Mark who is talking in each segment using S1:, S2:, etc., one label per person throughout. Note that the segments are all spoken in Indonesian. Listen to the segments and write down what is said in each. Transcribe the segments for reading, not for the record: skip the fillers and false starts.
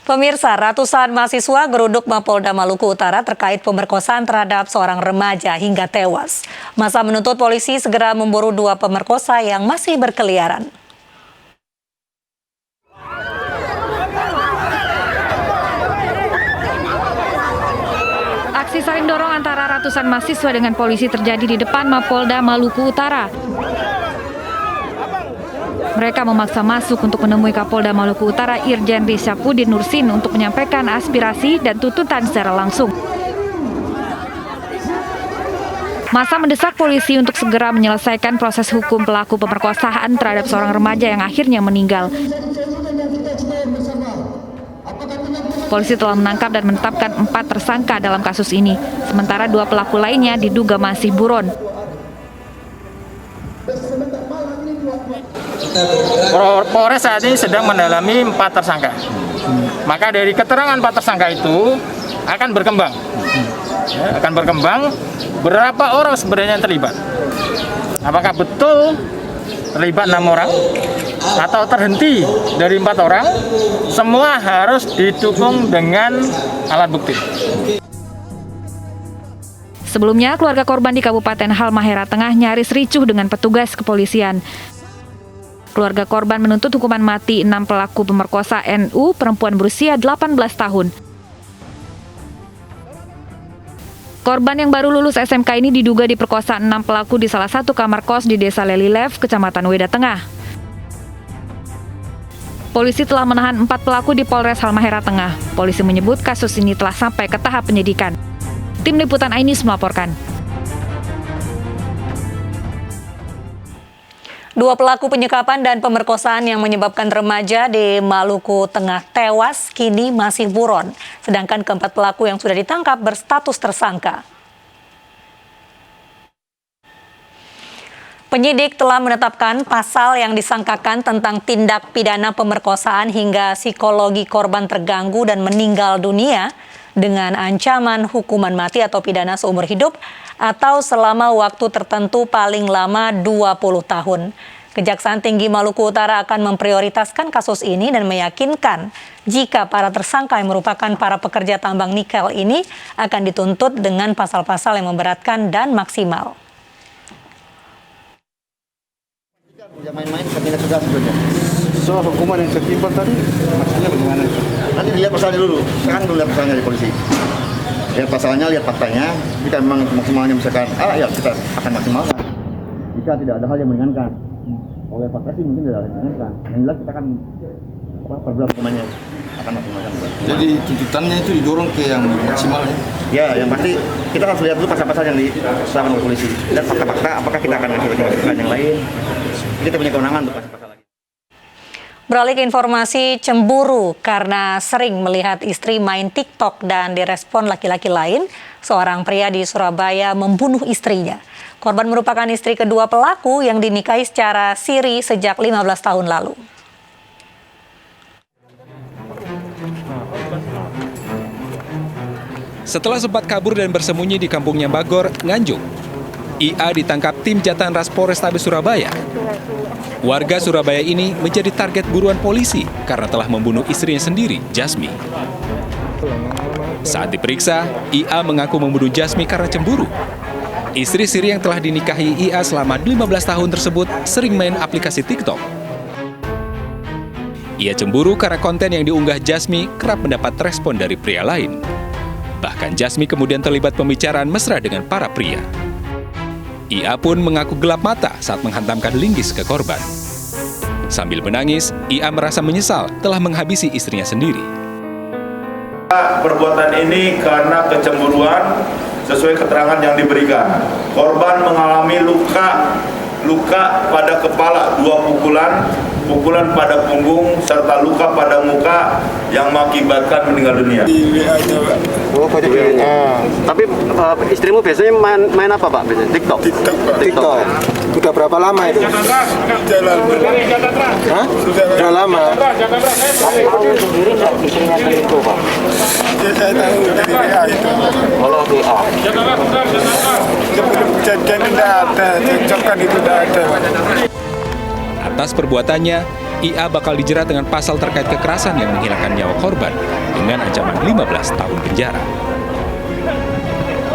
S1: Pemirsa, ratusan mahasiswa geruduk Mapolda Maluku Utara terkait pemerkosaan terhadap seorang remaja hingga tewas. Massa menuntut polisi segera memburu dua pemerkosa yang masih berkeliaran.
S2: Aksi saling dorong antara ratusan mahasiswa dengan polisi terjadi di depan Mapolda Maluku Utara. Mereka memaksa masuk untuk menemui Kapolda Maluku Utara Irjen Risyapudin Nursin untuk menyampaikan aspirasi dan tuntutan secara langsung. Massa mendesak polisi untuk segera menyelesaikan proses hukum pelaku pemerkosaan terhadap seorang remaja yang akhirnya meninggal. Polisi telah menangkap dan menetapkan 4 tersangka dalam kasus ini, sementara 2 pelaku lainnya diduga masih buron.
S3: Polres saat ini sedang mendalami 4 tersangka. Maka dari keterangan 4 tersangka itu akan berkembang. Berapa orang sebenarnya yang terlibat. Apakah betul terlibat 6 orang atau terhenti dari 4 orang? Semua harus didukung dengan alat bukti.
S2: Sebelumnya, keluarga korban di Kabupaten Halmahera Tengah nyaris ricuh dengan petugas kepolisian. Keluarga korban menuntut hukuman mati 6 pelaku pemerkosa NU perempuan berusia 18 tahun. Korban yang baru lulus SMK ini diduga diperkosa 6 pelaku di salah satu kamar kos di Desa Lelilev, Kecamatan Weda Tengah. Polisi telah menahan 4 pelaku di Polres Halmahera Tengah. Polisi menyebut kasus ini telah sampai ke tahap penyidikan. Tim Liputan Ainis melaporkan.
S1: 2 pelaku penyekapan dan pemerkosaan yang menyebabkan remaja di Maluku Tengah tewas kini masih buron. Sedangkan keempat pelaku yang sudah ditangkap berstatus tersangka. Penyidik telah menetapkan pasal yang disangkakan tentang tindak pidana pemerkosaan hingga psikologi korban terganggu dan meninggal dunia dengan ancaman hukuman mati atau pidana seumur hidup atau selama waktu tertentu paling lama 20 tahun. Kejaksaan Tinggi Maluku Utara akan memprioritaskan kasus ini dan meyakinkan jika para tersangka yang merupakan para pekerja tambang nikel ini akan dituntut dengan pasal-pasal yang memberatkan dan maksimal.
S4: Main-main kabinet sudah sebetulnya. Soal hukuman yang setimpal tadi, maksudnya bagaimana? Nanti dilihat pasalnya dulu. Sekarang dulu lihat pasalnya di polisi. Lihat pasalnya, lihat faktanya. Jika memang maksimalnya misalkan A, ya kita akan maksimalkan. Jika tidak ada hal yang meringankan, oleh fakta sih mungkin tidak ada yang meringankan. Yang jelas kita akan perberat hukumannya akan maksimalkan.
S5: Jadi tuntutannya itu didorong ke yang maksimalnya?
S4: Ya, yang pasti kita harus lihat dulu pasal-pasal yang diserahkan oleh polisi. Lihat fakta-fakta, apakah kita akan mengajukan yang lain. Kita punya kewenangan untuk pasal-pasal lagi.
S1: Beralih ke informasi cemburu karena sering melihat istri main TikTok dan direspon laki-laki lain, seorang pria di Surabaya membunuh istrinya. Korban merupakan istri kedua pelaku yang dinikahi secara siri sejak 15 tahun lalu.
S6: Setelah sempat kabur dan bersembunyi di kampungnya Bagor, Nganjuk, IA ditangkap tim Jatan Ras Polrestabes Surabaya. Warga Surabaya ini menjadi target buruan polisi karena telah membunuh istrinya sendiri, Jasmi. Saat diperiksa, IA mengaku membunuh Jasmi karena cemburu. Istri siri yang telah dinikahi IA selama 15 tahun tersebut sering main aplikasi TikTok. Ia cemburu karena konten yang diunggah Jasmi kerap mendapat respon dari pria lain. Bahkan Jasmi kemudian terlibat pembicaraan mesra dengan para pria. IA pun mengaku gelap mata saat menghantamkan linggis ke korban. Sambil menangis, IA merasa menyesal telah menghabisi istrinya sendiri.
S7: Perbuatan ini karena kecemburuan sesuai keterangan yang diberikan. Korban mengalami luka pada kepala 2 pukulan pada punggung, serta luka pada muka yang mengakibatkan meninggal dunia.
S4: Oh, tapi istrimu biasanya main apa, Pak? Biasanya TikTok. Sudah berapa lama itu? Sudah lama. Sendiri nggak istrinya selingkuh, Pak? Saya tahu dari WA itu. Kalau WA. Kejadian tidak ada, cocokkan itu tidak ada.
S6: Atas perbuatannya, IA bakal dijerat dengan pasal terkait kekerasan yang menghilangkan nyawa korban dengan ancaman 15 tahun penjara.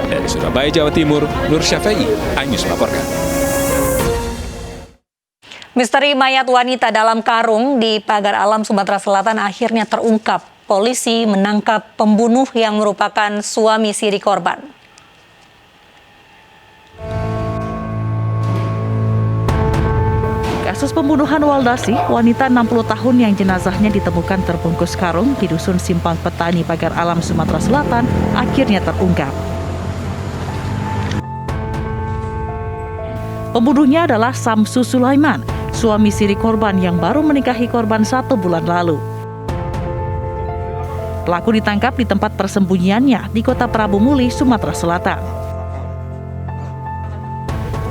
S6: Dari Surabaya, Jawa Timur, Nur Syafei, iNews melaporkan.
S1: Misteri mayat wanita dalam karung di Pagar Alam, Sumatera Selatan akhirnya terungkap. Polisi menangkap pembunuh yang merupakan suami siri korban.
S8: Kasus pembunuhan Waldasi, wanita 60 tahun yang jenazahnya ditemukan terbungkus karung di Dusun Simpang Petani, Pagar Alam, Sumatera Selatan, akhirnya terungkap. Pembunuhnya adalah Samsu Sulaiman, suami siri korban yang baru menikahi korban 1 bulan lalu. Pelaku ditangkap di tempat persembunyiannya di Kota Prabu Muli, Sumatera Selatan.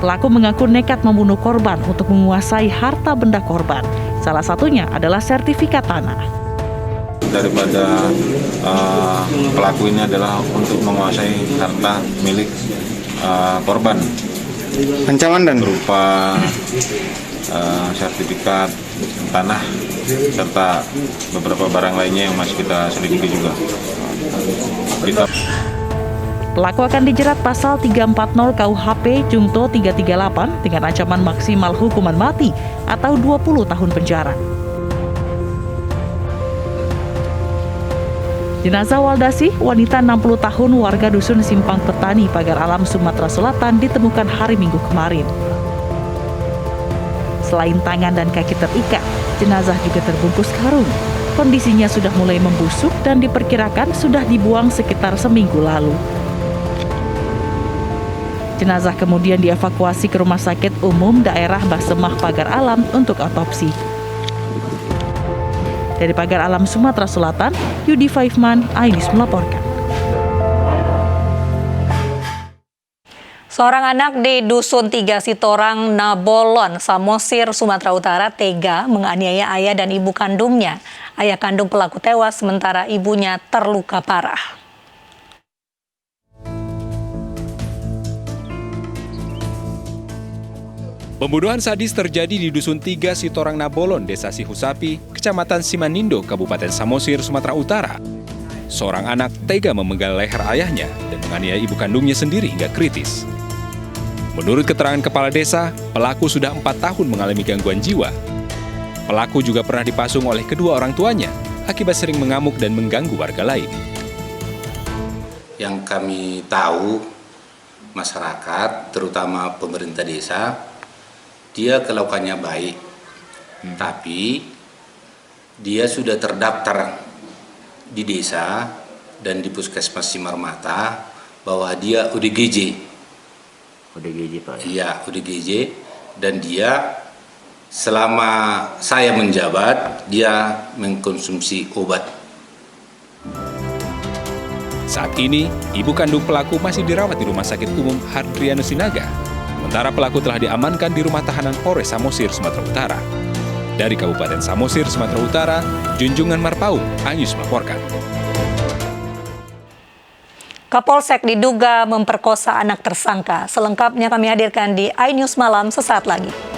S8: Pelaku mengaku nekat membunuh korban untuk menguasai harta benda korban. Salah satunya adalah sertifikat tanah.
S9: Daripada pelaku ini adalah untuk menguasai harta milik korban. Ancaman dan berupa sertifikat tanah serta beberapa barang lainnya yang masih kita selidiki juga.
S8: Pelaku akan dijerat pasal 340 KUHP Jungto 338 dengan ancaman maksimal hukuman mati atau 20 tahun penjara. Jenazah Waldasi, wanita 60 tahun warga Dusun Simpang Petani, Pagar Alam, Sumatera Selatan ditemukan hari Minggu kemarin. Selain tangan dan kaki terikat, jenazah juga terbungkus karung. Kondisinya sudah mulai membusuk dan diperkirakan sudah dibuang sekitar seminggu lalu. Jenazah kemudian dievakuasi ke Rumah Sakit Umum Daerah Basemah Pagar Alam untuk otopsi. Dari Pagar Alam, Sumatera Selatan, Yudi Faifman, iNews melaporkan.
S1: Seorang anak di Dusun 3 Sitorang, Nabolon, Samosir, Sumatera Utara tega menganiaya ayah dan ibu kandungnya. Ayah kandung pelaku tewas sementara ibunya terluka parah.
S6: Pembunuhan sadis terjadi di Dusun 3 Sitorang Nabolon, Desa Sihusapi, Kecamatan Simanindo, Kabupaten Samosir, Sumatera Utara. Seorang anak tega memenggal leher ayahnya dan menganiaya ibu kandungnya sendiri hingga kritis. Menurut keterangan kepala desa, pelaku sudah 4 tahun mengalami gangguan jiwa. Pelaku juga pernah dipasung oleh kedua orang tuanya akibat sering mengamuk dan mengganggu warga lain.
S10: Yang kami tahu, masyarakat, terutama pemerintah desa, dia kelakuannya baik, tapi dia sudah terdaftar di desa dan di Puskesmas Simarmata bahwa dia ODGJ.
S11: ODGJ Pak?
S10: Iya, ODGJ, dan dia selama saya menjabat, dia mengkonsumsi obat.
S6: Saat ini, ibu kandung pelaku masih dirawat di Rumah Sakit Umum Hardriano Sinaga. Sementara pelaku telah diamankan di Rumah Tahanan Polres Samosir, Sumatera Utara. Dari Kabupaten Samosir, Sumatera Utara, Junjungan Marpaung, iNews melaporkan.
S1: Kapolsek diduga memperkosa anak tersangka. Selengkapnya kami hadirkan di iNews Malam sesaat lagi.